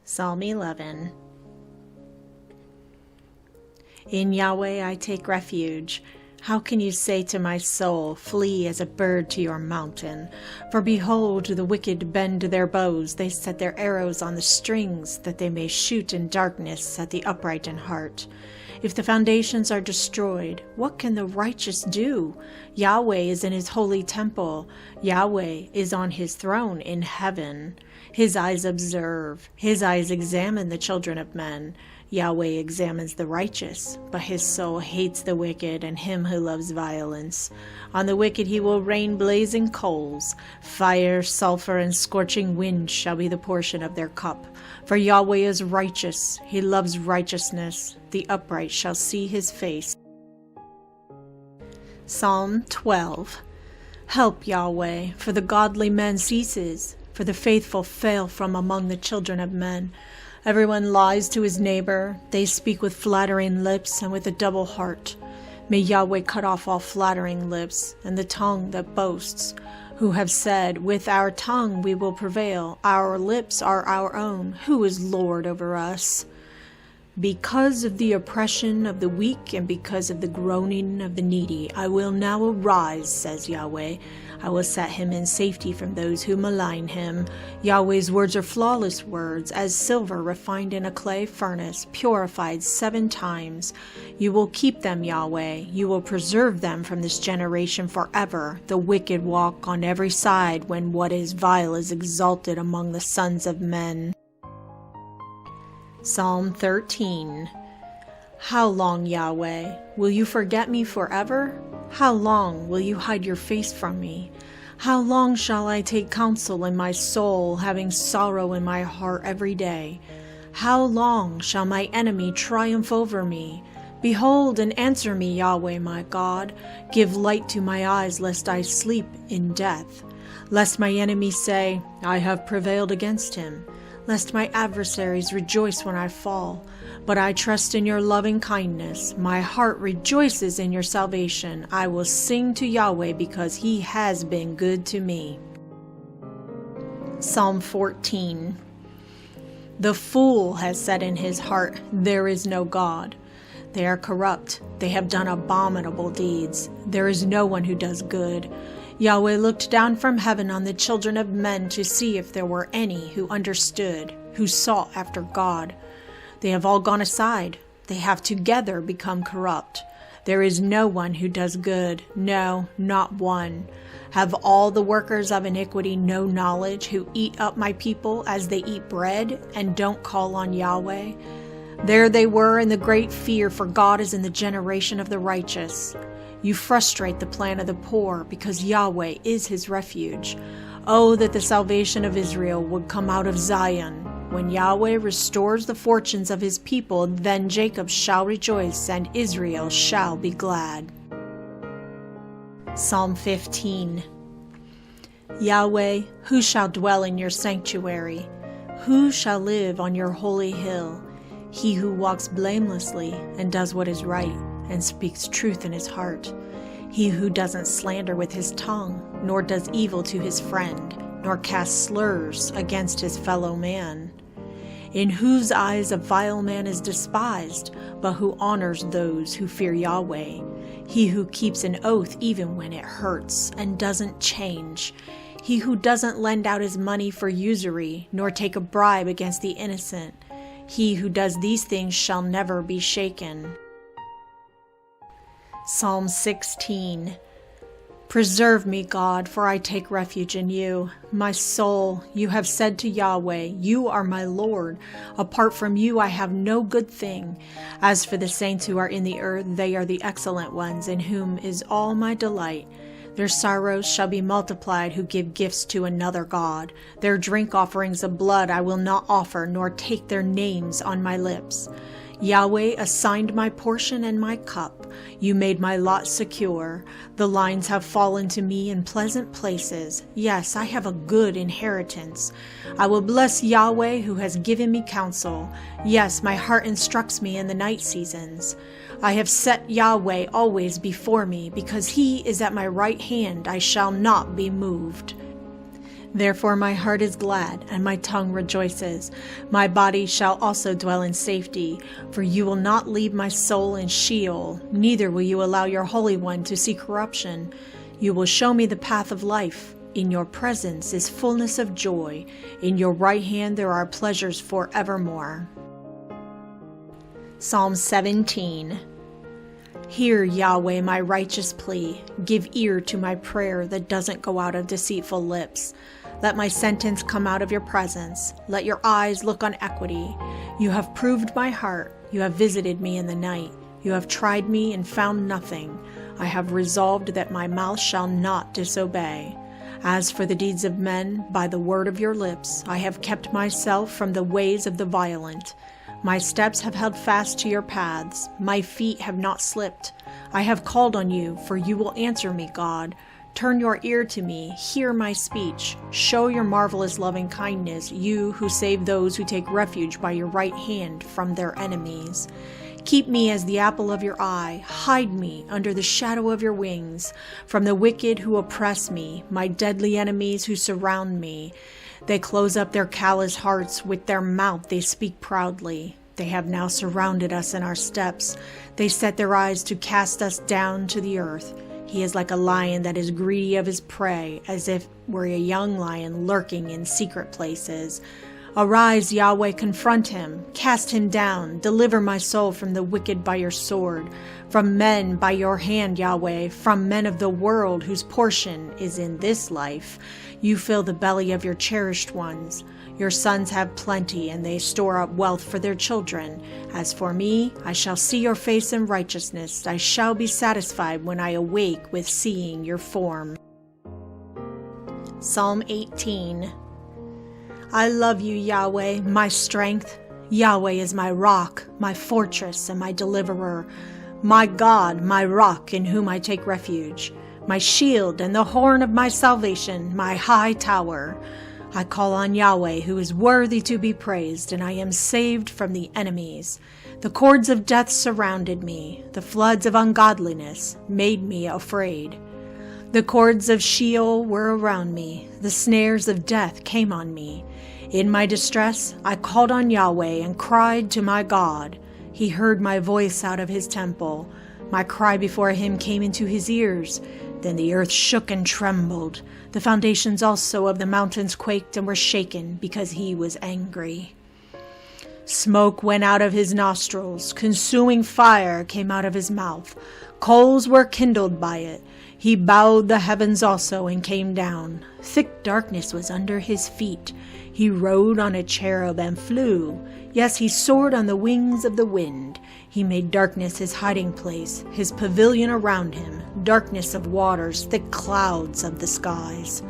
Psalm 11. In Yahweh I take refuge. How can you say to my soul, flee as a bird to your mountain? For behold, the wicked bend their bows, they set their arrows on the strings, that they may shoot in darkness at the upright in heart. If the foundations are destroyed, what can the righteous do? Yahweh is in his holy temple. Yahweh is on his throne in heaven. His eyes observe, his eyes examine the children of men. Yahweh examines the righteous, but his soul hates the wicked and him who loves violence. On the wicked he will rain blazing coals. Fire, sulfur, and scorching wind shall be the portion of their cup. For Yahweh is righteous, he loves righteousness. The upright shall see his face. Psalm 12. Help, Yahweh, for the godly man ceases, for the faithful fail from among the children of men. Everyone lies to his neighbor. They speak with flattering lips and with a double heart. May Yahweh cut off all flattering lips and the tongue that boasts, who have said, with our tongue we will prevail. Our lips are our own. Who is Lord over us? Because of the oppression of the weak and because of the groaning of the needy, I will now arise, says Yahweh. I will set him in safety from those who malign him. Yahweh's words are flawless words, as silver refined in a clay furnace, purified 7 times. You will keep them, Yahweh. You will preserve them from this generation forever. The wicked walk on every side when what is vile is exalted among the sons of men. Psalm 13. How long, Yahweh, will you forget me forever? How long will you hide your face from me? How long shall I take counsel in my soul, having sorrow in my heart every day? How long shall my enemy triumph over me? Behold and answer me, Yahweh my God. Give light to my eyes, lest I sleep in death. Lest my enemy say, I have prevailed against him. Lest my adversaries rejoice when I fall. But I trust in your loving kindness. My heart rejoices in your salvation. I will sing to Yahweh because he has been good to me. Psalm 14. The fool has said in his heart, there is no God. They are corrupt. They have done abominable deeds. There is no one who does good. Yahweh looked down from heaven on the children of men to see if there were any who understood, who sought after God. They have all gone aside. They have together become corrupt. There is no one who does good, no, not one. Have all the workers of iniquity no knowledge, who eat up my people as they eat bread and don't call on Yahweh? There they were in the great fear, for God is in the generation of the righteous. You frustrate the plan of the poor, because Yahweh is his refuge. Oh, that the salvation of Israel would come out of Zion. When Yahweh restores the fortunes of his people, then Jacob shall rejoice, and Israel shall be glad. Psalm 15. Yahweh, who shall dwell in your sanctuary? Who shall live on your holy hill? He who walks blamelessly and does what is right, and speaks truth in his heart. He who doesn't slander with his tongue, nor does evil to his friend, nor casts slurs against his fellow man. In whose eyes a vile man is despised, but who honors those who fear Yahweh. He who keeps an oath even when it hurts, and doesn't change. He who doesn't lend out his money for usury, nor take a bribe against the innocent. He who does these things shall never be shaken. Psalm 16. Preserve me, God, for I take refuge in you. My soul, you have said to Yahweh, you are my Lord. Apart from you I have no good thing. As for the saints who are in the earth, they are the excellent ones, in whom is all my delight. Their sorrows shall be multiplied who give gifts to another God. Their drink offerings of blood I will not offer, nor take their names on my lips. Yahweh assigned my portion and my cup. You made my lot secure. The lines have fallen to me in pleasant places. Yes, I have a good inheritance. I will bless Yahweh who has given me counsel. Yes, my heart instructs me in the night seasons. I have set Yahweh always before me. Because he is at my right hand, I shall not be moved. Therefore my heart is glad, and my tongue rejoices. My body shall also dwell in safety, for you will not leave my soul in Sheol, neither will you allow your Holy One to see corruption. You will show me the path of life. In your presence is fullness of joy. In your right hand there are pleasures forevermore. Psalm 17. Hear, Yahweh, my righteous plea. Give ear to my prayer that doesn't go out of deceitful lips. Let my sentence come out of your presence. Let your eyes look on equity. You have proved my heart. You have visited me in the night. You have tried me and found nothing. I have resolved that my mouth shall not disobey. As for the deeds of men, by the word of your lips, I have kept myself from the ways of the violent. My steps have held fast to your paths. My feet have not slipped. I have called on you, for you will answer me, God. Turn your ear to me, hear my speech. Show your marvelous loving kindness, you who save those who take refuge by your right hand from their enemies. Keep me as the apple of your eye. Hide me under the shadow of your wings from the wicked who oppress me, my deadly enemies who surround me. They close up their callous hearts. With their mouth they speak proudly. They have now surrounded us in our steps. They set their eyes to cast us down to the earth. He is like a lion that is greedy of his prey, as if were a young lion lurking in secret places. Arise, Yahweh, confront him, cast him down, deliver my soul from the wicked by your sword, from men by your hand, Yahweh, from men of the world whose portion is in this life. You fill the belly of your cherished ones. Your sons have plenty, and they store up wealth for their children. As for me, I shall see your face in righteousness. I shall be satisfied when I awake with seeing your form. Psalm 18. I love you, Yahweh, my strength. Yahweh is my rock, my fortress, and my deliverer. My God, my rock, in whom I take refuge. My shield and the horn of my salvation, my high tower. I call on Yahweh, who is worthy to be praised, and I am saved from the enemies. The cords of death surrounded me. The floods of ungodliness made me afraid. The cords of Sheol were around me. The snares of death came on me. In my distress, I called on Yahweh and cried to my God. He heard my voice out of his temple. My cry before him came into his ears. Then the earth shook and trembled. The foundations also of the mountains quaked and were shaken because he was angry. Smoke went out of his nostrils. Consuming fire came out of his mouth. Coals were kindled by it. He bowed the heavens also and came down. Thick darkness was under his feet. He rode on a cherub and flew. Yes, he soared on the wings of the wind. He made darkness his hiding place, his pavilion around him, darkness of waters, thick clouds of the skies.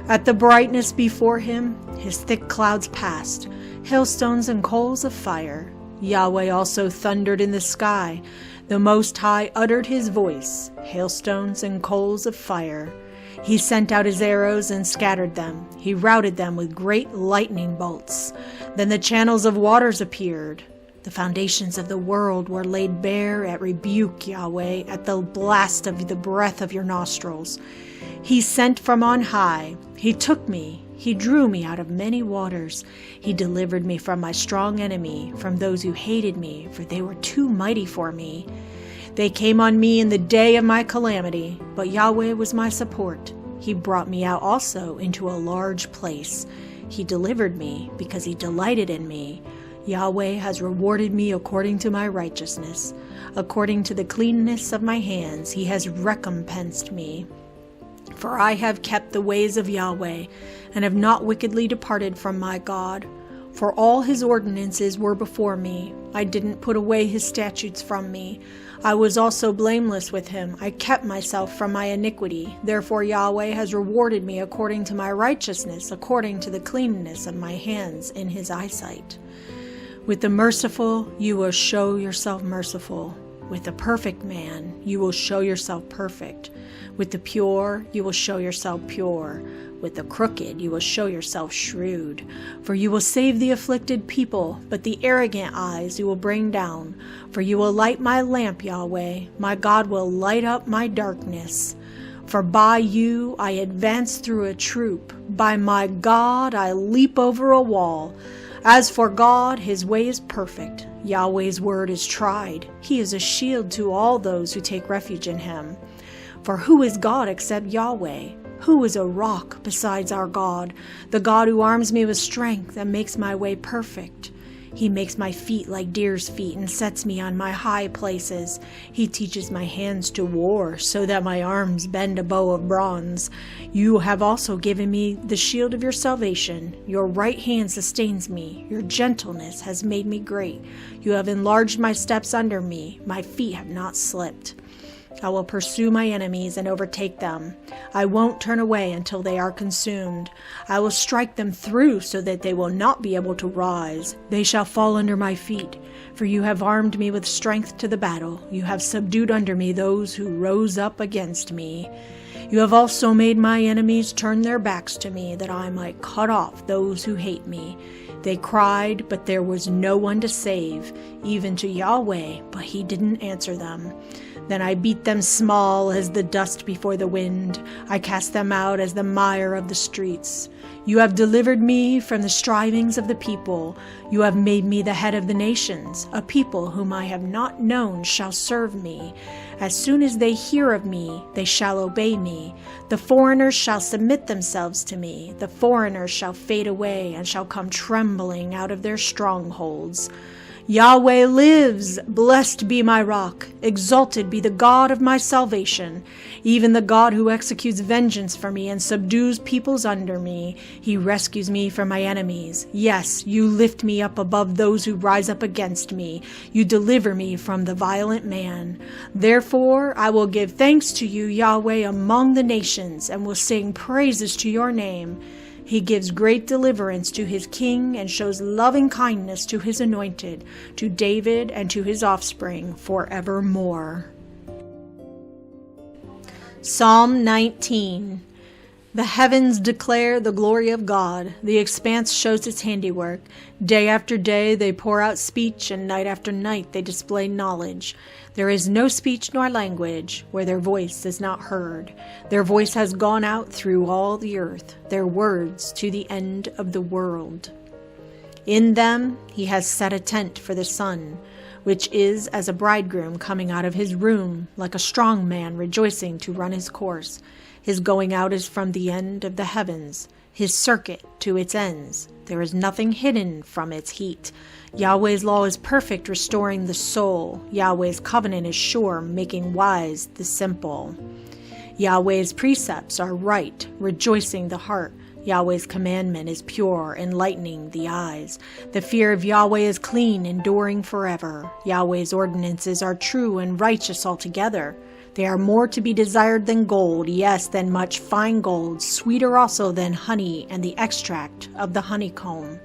At the brightness before him, his thick clouds passed, hailstones and coals of fire. Yahweh also thundered in the sky. The Most High uttered his voice, hailstones and coals of fire. He sent out his arrows and scattered them. He routed them with great lightning bolts. Then the channels of waters appeared. The foundations of the world were laid bare at rebuke, Yahweh, at the blast of the breath of your nostrils. He sent from on high. He took me. He drew me out of many waters. He delivered me from my strong enemy, from those who hated me, for they were too mighty for me. They came on me in the day of my calamity, but Yahweh was my support. He brought me out also into a large place. He delivered me because he delighted in me. Yahweh has rewarded me according to my righteousness. According to the cleanness of my hands, he has recompensed me. For I have kept the ways of Yahweh, and have not wickedly departed from my God. For all his ordinances were before me. I didn't put away his statutes from me. I was also blameless with him. I kept myself from my iniquity. Therefore Yahweh has rewarded me according to my righteousness, according to the cleanness of my hands in his eyesight. With the merciful you will show yourself merciful. With the perfect man you will show yourself perfect. With the pure you will show yourself pure. With the crooked you will show yourself shrewd. For you will save the afflicted people, but the arrogant eyes you will bring down. For you will light my lamp, Yahweh. My God will light up my darkness. For by you I advance through a troop. By my God I leap over a wall. As for God, his way is perfect. Yahweh's word is tried. He is a shield to all those who take refuge in him. For who is God except Yahweh? Who is a rock besides our God? The God who arms me with strength and makes my way perfect. He makes my feet like deer's feet and sets me on my high places. He teaches my hands to war so that my arms bend a bow of bronze. You have also given me the shield of your salvation. Your right hand sustains me. Your gentleness has made me great. You have enlarged my steps under me. My feet have not slipped. I will pursue my enemies and overtake them. I won't turn away until they are consumed. I will strike them through so that they will not be able to rise. They shall fall under my feet. For you have armed me with strength to the battle. You have subdued under me those who rose up against me. You have also made my enemies turn their backs to me, that I might cut off those who hate me. They cried, but there was no one to save, even to Yahweh, but he didn't answer them. Then I beat them small as the dust before the wind. I cast them out as the mire of the streets. You have delivered me from the strivings of the people. You have made me the head of the nations. A people whom I have not known shall serve me. As soon as they hear of me, they shall obey me. The foreigners shall submit themselves to me. The foreigners shall fade away and shall come trembling out of their strongholds. Yahweh lives, blessed be my rock, exalted be the God of my salvation, even the God who executes vengeance for me and subdues peoples under me. He rescues me from my enemies. Yes, you lift me up above those who rise up against me. You deliver me from the violent man. Therefore, I will give thanks to you, Yahweh, among the nations, and will sing praises to your name. He gives great deliverance to his king and shows loving kindness to his anointed, to David and to his offspring forevermore. Psalm 19. The heavens declare the glory of God. The expanse shows its handiwork. Day after day they pour out speech, and night after night they display knowledge. There is no speech nor language where their voice is not heard. Their voice has gone out through all the earth, their words to the end of the world. In them he has set a tent for the sun, which is as a bridegroom coming out of his room, like a strong man rejoicing to run his course. His going out is from the end of the heavens, his circuit to its ends. There is nothing hidden from its heat. Yahweh's law is perfect, restoring the soul. Yahweh's covenant is sure, making wise the simple. Yahweh's precepts are right, rejoicing the heart. Yahweh's commandment is pure, enlightening the eyes. The fear of Yahweh is clean, enduring forever. Yahweh's ordinances are true and righteous altogether. They are more to be desired than gold, yes, than much fine gold, sweeter also than honey and the extract of the honeycomb.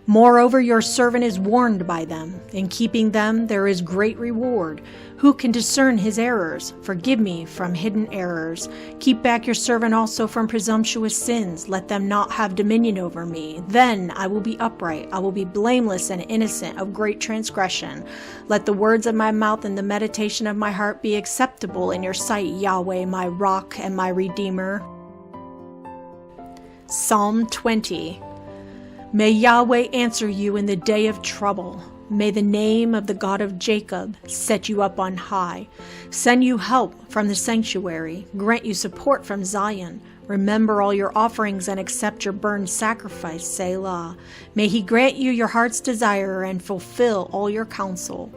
Moreover, your servant is warned by them. In keeping them there is great reward. Who can discern his errors? Forgive me from hidden errors. Keep back your servant also from presumptuous sins. Let them not have dominion over me. Then I will be upright. I will be blameless and innocent of great transgression. Let the words of my mouth and the meditation of my heart be acceptable in your sight, Yahweh, my rock and my redeemer. Psalm 20. May Yahweh answer you in the day of trouble. May the name of the God of Jacob set you up on high. Send you help from the sanctuary. Grant you support from Zion. Remember all your offerings and accept your burnt sacrifice, Selah. May he grant you your heart's desire and fulfill all your counsel.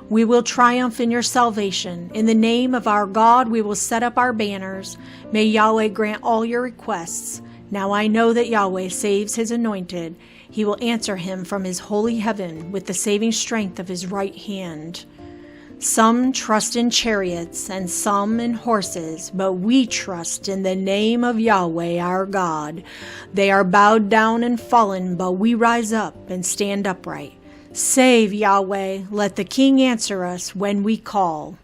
We will triumph in your salvation. In the name of our God we will set up our banners. May Yahweh grant all your requests. Now I know that Yahweh saves his anointed. He will answer him from his holy heaven with the saving strength of his right hand. Some trust in chariots and some in horses, but we trust in the name of Yahweh our God. They are bowed down and fallen, but we rise up and stand upright. Save, Yahweh, let the King answer us when we call.